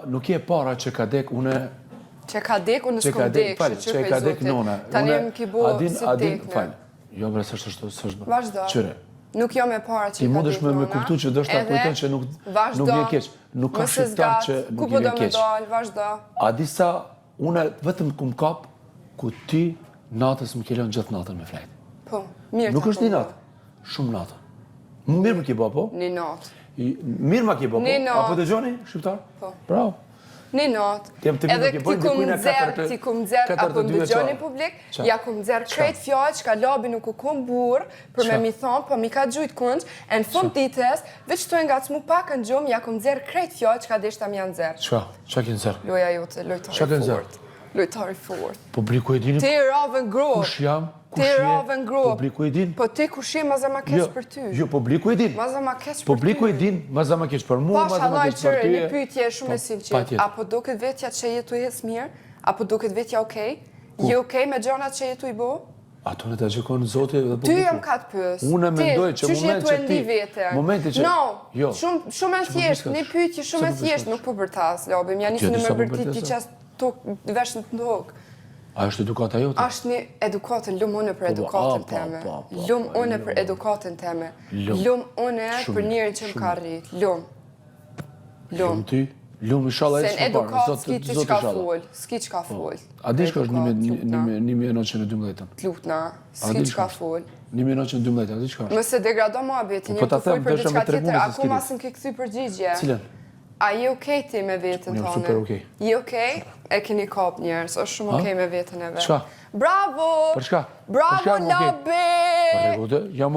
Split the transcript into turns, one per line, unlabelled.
nuk je para që ka dek une...
Që ka dek, unë s'kom dek,
që ka dek nona.
Tani më ki bo si dek në.
Jo, bre, sështë.
Vazhdo.
Qyre.
Nuk jo me para që
ti
ka dek nona.
mundesh me kuptu që do shta kujton që nuk vje keq. Nuk ka shqiptar që nuk vje keq.
Vazhdo.
A disa, une vetëm kum kap, ku ti natës më kelon gjithë natën me flejt.
Po, mirë.
Nuk është një natë, shumë natë. Mirë më ki bo, po?
Një natë.
Mirë më ki bo, po? Apo të gjoni, shqiptar?
Po.
Bravo.
Një natë. Edhe ti kum dzerë, apo më dëgjoni publik, ja kum dzerë krejt fjallë që ka labi nuk u kum burë, për me mi thonë, po mi ka gjujt këndë, e në fund ditës, veç të nga cmu pak në gjumë, ja kum dzerë krejt fjallë që ka deshta mi janë dzerë.
Qa? Qa kënë dzerë?
Loja jote, lojtari fort. Lojtari fort.
Publiku e dinim?
Ti ravën grop.
Kush jam?
Ti ravën grop.
Publiku e din?
Po ti kush je ma zama keq për ty.
Jo, publiku e din.
Ma zama keq për ty.
Publiku e din, ma zama keq për mu, ma zama keq për ty.
Një pyetje shumë e sinqert. Apo duket vetja që jetu jes mirë? Apo duket vetja okej? Je okej me gjonat që jetu i bo?
Ato në të gjikon Zoti dhe publiku.
Ty jam ka të pës.
Unë mendoj që momenti që...
No, shumë e thjesht, një pyetje shumë e thjesht, nuk po bërtas, lobim. Ja nisë në më bërtit ti qas veshën të ndokë.
A është edukata jote?
Ashtë një edukatën, lumë une për edukatën teme. Lumë une për edukatën teme. Lumë une për njërin që më ka rritë. Lumë.
Lumë ty? Lumë i shala e
së
përparë,
s'ki që ka full. S'ki që ka full.
A di shka është 1912?
Lutna, s'ki që ka full.
1912, a di shka është?
Mëse degrado ma beti, një të full për diçka tjetër, akuma s'm ke këthy përgjigje.
Cilën?
A je okej ti me vetën tonë?
Jam super okej.
Je okej? E keni kap njerës, është shumë okej me vetën e vetë.
Qka?
Bravo!
Për shka?
Bravo, labi!
Jam okej.